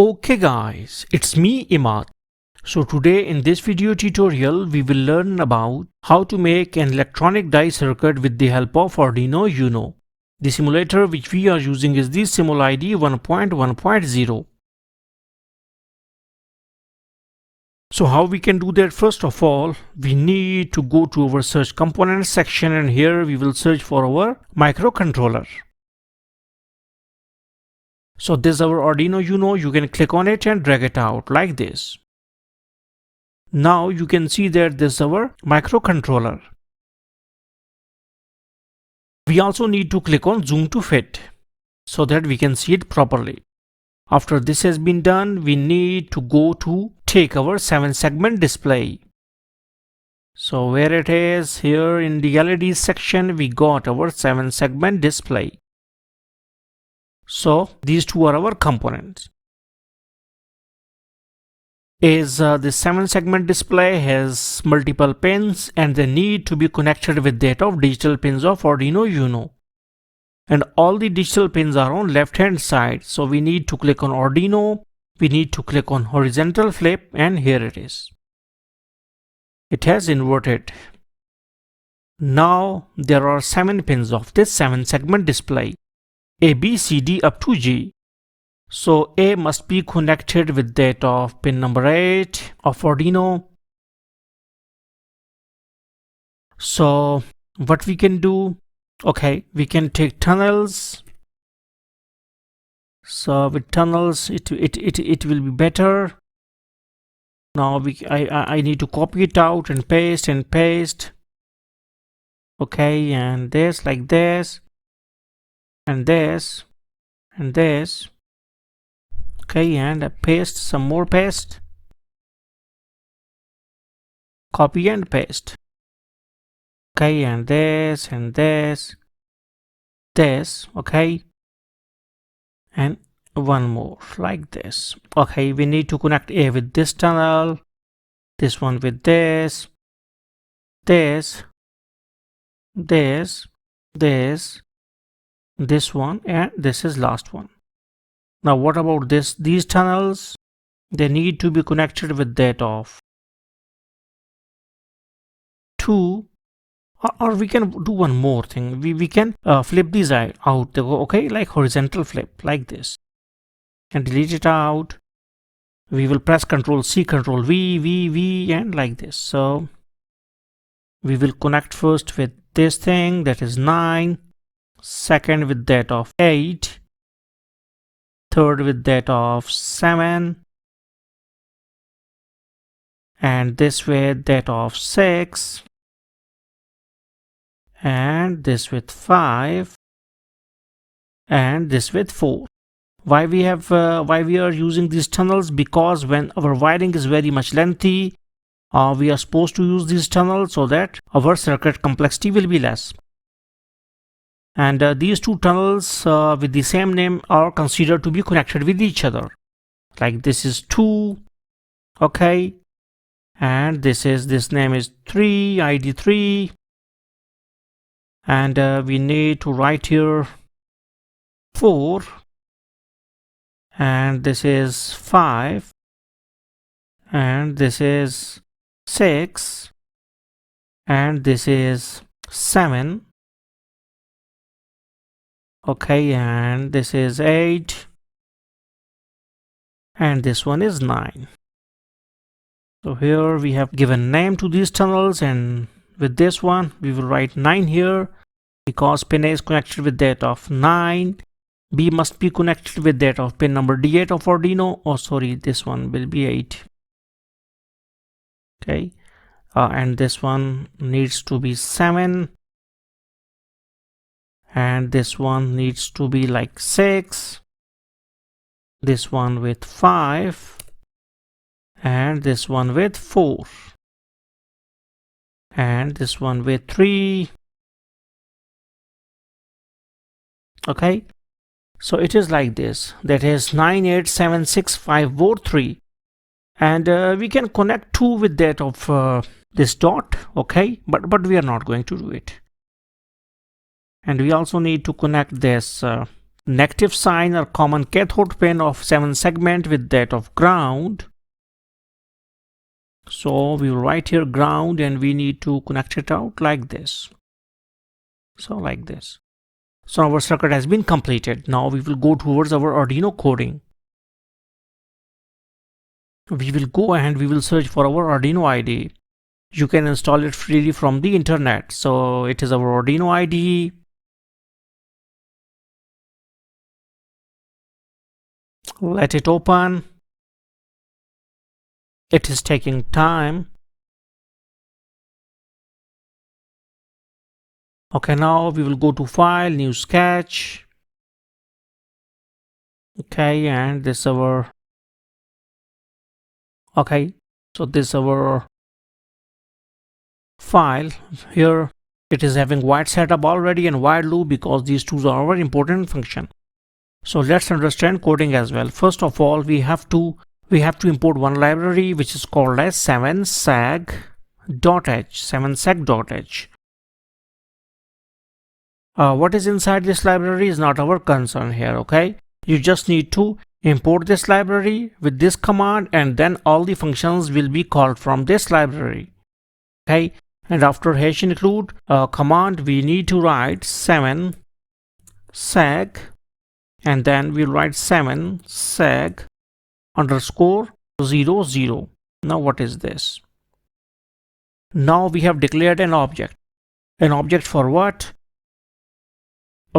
Okay guys, it's me Imad. So today in this video tutorial we will learn about how to make an electronic die circuit with the help of Arduino Uno. The simulator which we are using is the simulide 1.1.0. So how we can do that? First of all, we need to go to our search components section, and here we will search for our microcontroller. So this is our Arduino Uno. You can click on it and drag it out like this. Now you can see that this is our microcontroller. We also need to click on zoom to fit so that we can see it properly. After this has been done, we need to go to take our 7-segment display. So where it is, here in the LED section, we got our 7-segment display. So these two are our components. The 7-segment display has multiple pins and they need to be connected with that of digital pins of Arduino Uno. And all the digital pins are on left hand side. So we need to click on Arduino, we need to click on horizontal flip, and here it is. It has inverted. Now there are 7 pins of this 7-segment display. A, B, C, D up to G. So A must be connected with that of pin number 8 of Arduino. So what we can do? Okay, we can take tunnels. So with tunnels, it will be better. Now I need to copy it out and paste. Okay, and this like this. And this and this. Okay, and I paste some more paste. Copy and paste. Okay, and this and this. Okay, and one more like this. Okay, we need to connect A with this tunnel, this one with this one, and this is last one. Now what about these tunnels? They need to be connected with that of 2, or we can do one more thing. We can flip these out, okay, like horizontal flip like this, and delete it out. We will press Ctrl C, Ctrl V, and like this. So we will connect first with this thing, that is 9, second with that of 8, third with that of 7, and this with that of 6, and this with 5, and this with 4. Why we are using these tunnels? Because when our wiring is very much lengthy, we are supposed to use these tunnels so that our circuit complexity will be less. And these two tunnels with the same name are considered to be connected with each other. Like this is 2, okay, and this name is 3, ID 3, and we need to write here 4, and this is 5, and this is 6, and this is 7. Okay, and this is 8, and this one is 9. So here we have given name to these tunnels, and with this one we will write 9 here because pin A is connected with that of 9. B must be connected with that of pin number D8 of Arduino. Oh sorry, this one will be 8. Okay, and this one needs to be 7. And this one needs to be like 6, this one with 5, and this one with 4, and this one with 3. Okay, so it is like this, that is 9, 8, 7, 6, 5, 4, 3, and we can connect 2 with that of this dot. Okay, but we are not going to do it. And we also need to connect this negative sign or common cathode pin of 7 segment with that of ground. So we will write here ground and we need to connect it out like this. So like this. So our circuit has been completed. Now we will go towards our Arduino coding. We will go and we will search for our Arduino IDE. You can install it freely from the internet. So it is our Arduino IDE. Let it open. It is taking time. Okay, now we will go to File, New Sketch. Okay, and this our. Okay, so this our file. Here it is having white setup already and while loop because these two are very important function. So let's understand coding as well. First of all, we have to import one library which is called as 7seg.h. 7seg.h. What is inside this library is not our concern here. Okay, you just need to import this library with this command and then all the functions will be called from this library. Okay, and after hash include command we need to write 7seg and then we'll write 7seg underscore 00. Now what is this? Now we have declared an object. An object for what?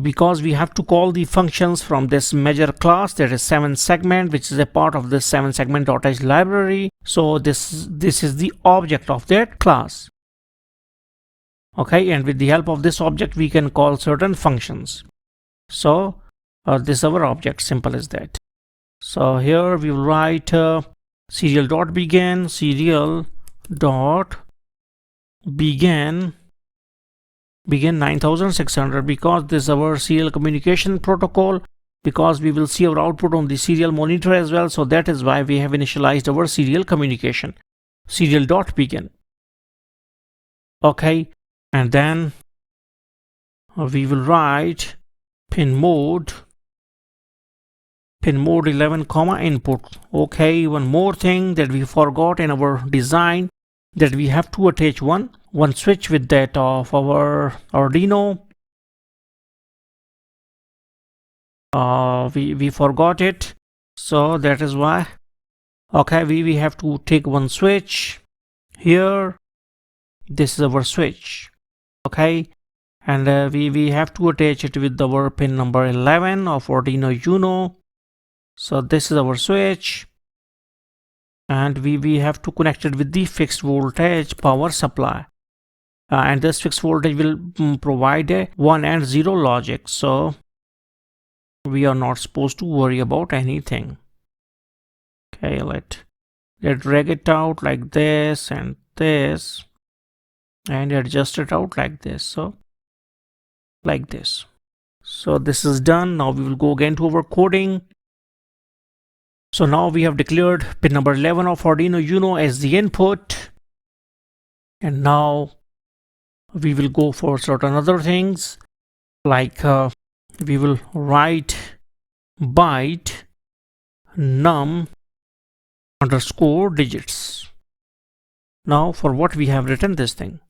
Because we have to call the functions from this measure class, that is 7segment, which is a part of this 7segment.h library. So this is the object of that class. Okay, and with the help of this object we can call certain functions. So this is our object, simple as that. So here we will write serial.begin, begin 9600 because this is our serial communication protocol, because we will see our output on the serial monitor as well. So that is why we have initialized our serial communication, serial.begin. Okay, and then we will write pin mode 11 comma input. Okay, one more thing that we forgot in our design, that we have to attach one switch with that of our Arduino. We forgot it, so that is why. Okay, we have to take one switch here. This is our switch. Okay, and we have to attach it with our pin number 11 of Arduino Uno. So this is our switch, and we have to connect it with the fixed voltage power supply. And this fixed voltage will provide a 1 and 0 logic, so we are not supposed to worry about anything. Okay, let's drag it out like this and this and adjust it out like this. So like this. So this is done. Now we will go again to our coding. So now we have declared pin number 11 of Arduino Uno as the input, and now we will go for certain other things, like we will write byte num underscore digits. Now for what we have written this thing,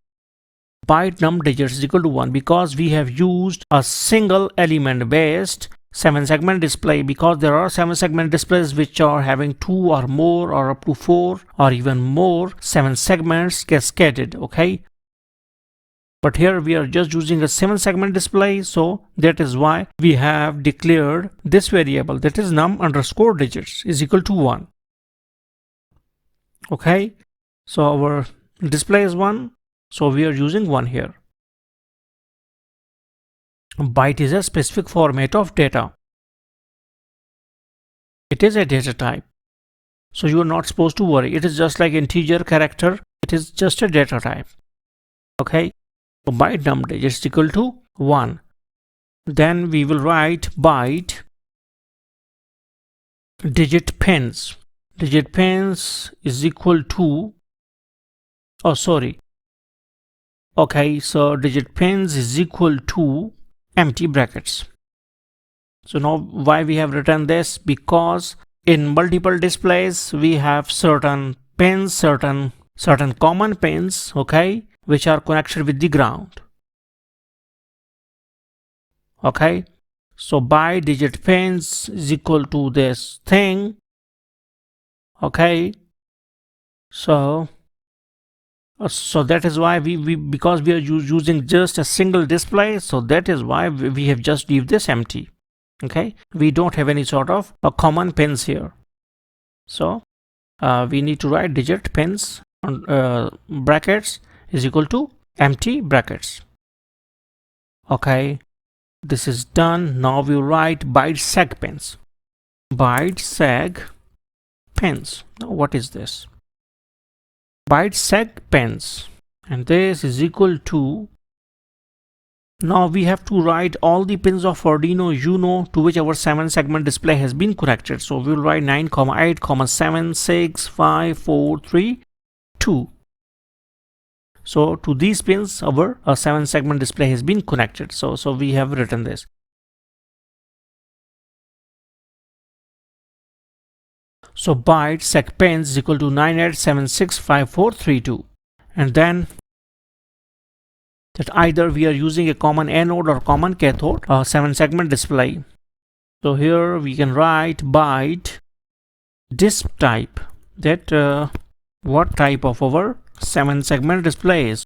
byte num digits is equal to 1 because we have used a single element based 7-segment display, because there are 7-segment displays which are having 2 or more or up to 4 or even more 7 segments cascaded. Okay, but here we are just using a 7-segment display, so that is why we have declared this variable, that is num underscore digits is equal to 1. Okay, so our display is 1, so we are using 1 here. Byte is a specific format of data. It is a data type, so you are not supposed to worry. It is just like integer character. It is just a data type. Okay, so byte num digits is equal to 1. Then we will write byte digit pins. Digit pins is equal to, oh sorry, okay, so digit pins is equal to empty brackets. So now why we have written this? Because in multiple displays we have certain pins, certain common pins, okay, which are connected with the ground. Okay, so bi-digit pins is equal to this thing. Okay, so that is why we because we are using just a single display, so that is why we have just leave this empty. Okay, we don't have any sort of common pins here, so we need to write digit pins on brackets is equal to empty brackets. Okay, this is done. Now we write byte seg pins. Byte seg pins. Now what is this? Byte seg pins, and this is equal to, now we have to write all the pins of Arduino Uno to which our 7-segment display has been connected. So we will write 9, 8, 7, 6, 5, 4, 3, 2. So to these pins our 7-segment display has been connected. So we have written this. So byte seg pins is equal to 98765432, and then that either we are using a common anode or common cathode 7-segment display. So here we can write byte disp type, that what type of our 7-segment display is.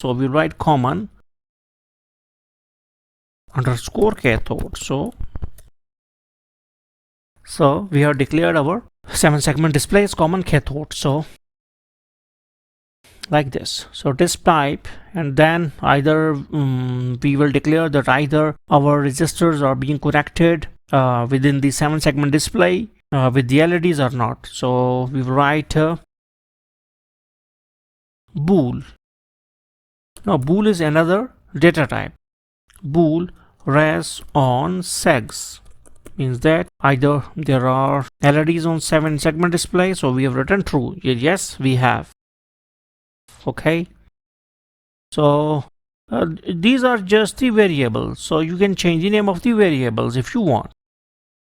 So we write common underscore cathode. So we have declared our 7-segment display is common cathode. So like this. So disp type, and then either we will declare that either our resistors are being connected within the 7-segment display with the LEDs or not. So we will write bool. Now bool is another data type. Bool res on segs means that either there are LEDs on 7-segment display. So we have written true. Yes, we have. Okay, so these are just the variables, so you can change the name of the variables if you want.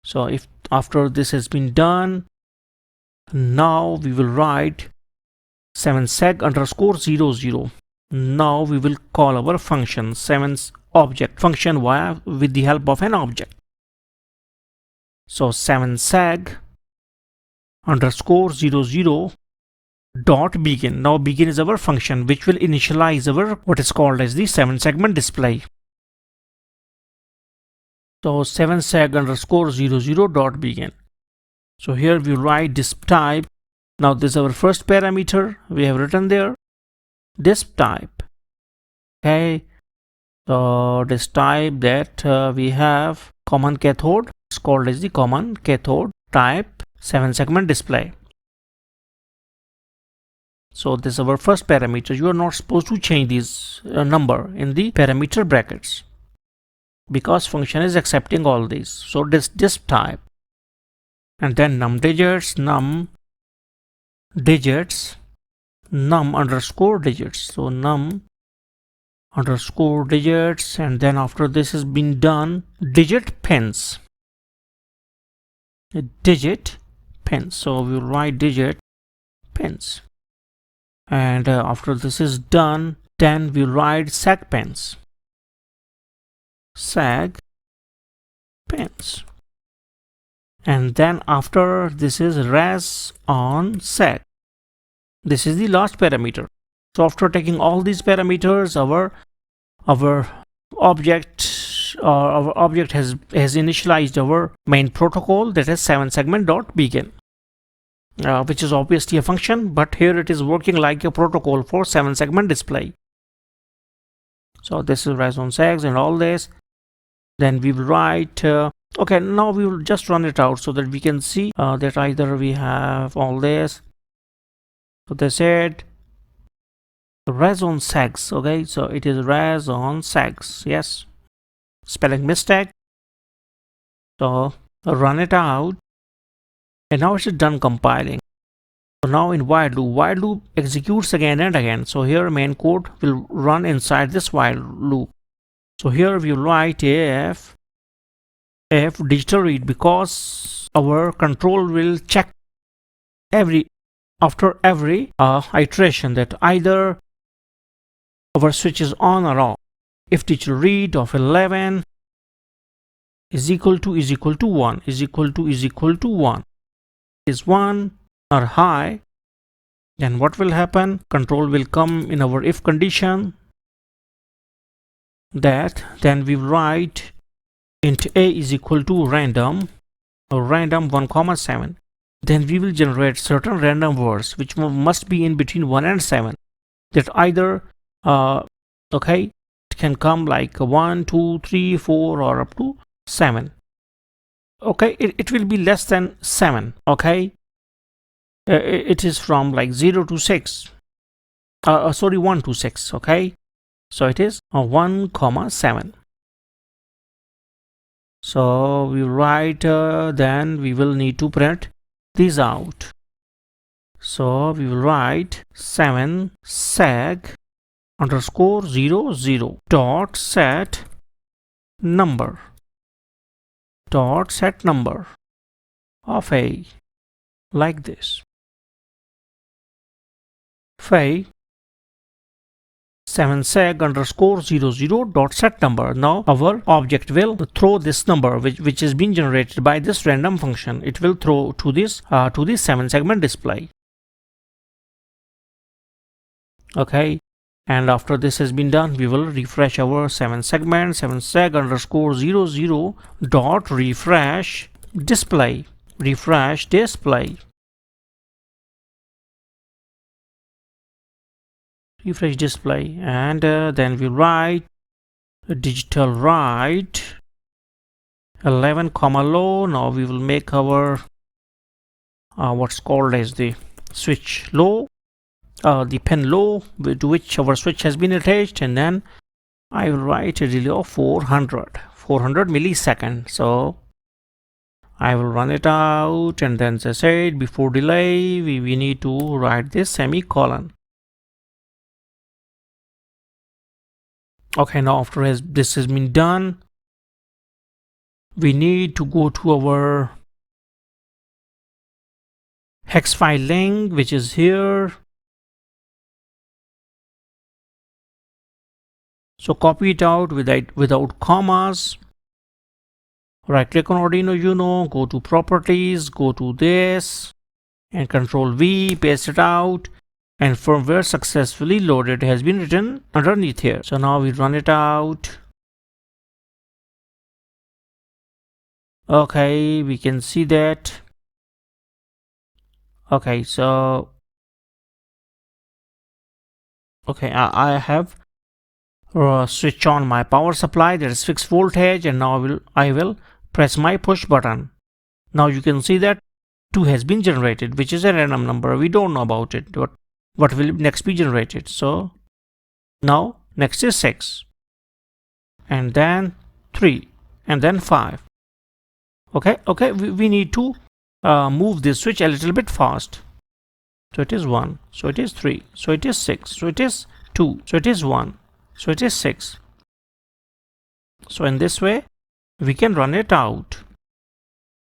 So if after this has been done, now we will write 7seg_00. Now we will call our function 7's object function with the help of an object. So 7seg_00 dot begin. Now begin is our function which will initialize our what is called as the 7-segment display. So 7seg_00 dot begin. So here we write disp type. Now this is our first parameter we have written there, disp type. Okay, so this type that we have common cathode, it's called as the common cathode type 7-segment display. So this is our first parameter. You are not supposed to change this number in the parameter brackets because function is accepting all these. So this disp type, and then num digits, num underscore digits. So num underscore digits, and then after this has been done, digit pins. Digit pins. So we will write digit pins. And after this is done, then we write seg pins. Seg pins. And then after this is res on seg. This is the last parameter. So after taking all these parameters, our object has initialized our main protocol, that is 7-segment dot begin. Which is obviously a function, but here it is working like a protocol for 7-segment display. So this is res on segs and all this. Then we will write okay, now we will just run it out so that we can see that either we have all this. So they said res on segs. Okay, so it is res on segs. Yes, spelling mistake. So run it out. And now it's done compiling. So now in while loop executes again and again. So here main code will run inside this while loop. So here we write if if digital read, because our control will check after every iteration that either our switch is on or off. If digital read of 11 is equal to 1 is equal to 1 is 1 or high, then what will happen? Control will come in our if condition, that then we write int a is equal to random 1 7. Then we will generate certain random words which must be in between 1 and 7, that either okay, it can come like 1 2 3 4 or up to 7. Okay, it will be less than 7. Okay, it is from like 0 to 6, sorry, 1 to 6. Okay, so it is 1 7. So we write then we will need to print these out. So we will write 7 seg underscore 00 dot set number of a, like this. Phi 7 seg underscore 00 dot set number. Now our object will throw this number which has been generated by this random function. It will throw to this 7 segment display. Okay, and after this has been done, we will refresh our 7 seg underscore 00 dot refresh display. And then we write digital write 11 comma low. Now we will make our what's called as the switch low, the pin low to which our switch has been attached, and then I will write a delay of 400 milliseconds. So I will run it out, and then as I said before delay, we need to write this semicolon. Okay, now after this has been done, we need to go to our hex file link, which is here. So copy it out without commas. Right click on Arduino Uno, go to properties, go to this, and Control V, paste it out. And firmware successfully loaded has been written underneath here. So now we run it out. Okay, we can see that. Okay, so okay, I have switch on my power supply, that is fixed voltage, and now I will press my push button. Now you can see that 2 has been generated, which is a random number. We don't know about it, but what will next be generated. So now next is 6, and then 3, and then 5. Okay, we need to move this switch a little bit fast. So it is 1, so it is 3, so it is 6, so it is 2, so it is 1, so it is 6. So in this way we can run it out.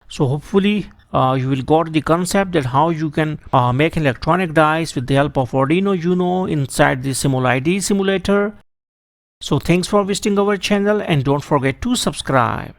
So hopefully you will got the concept that how you can make an electronic dice with the help of Arduino Uno inside the simulide simulator. So thanks for visiting our channel, and don't forget to subscribe.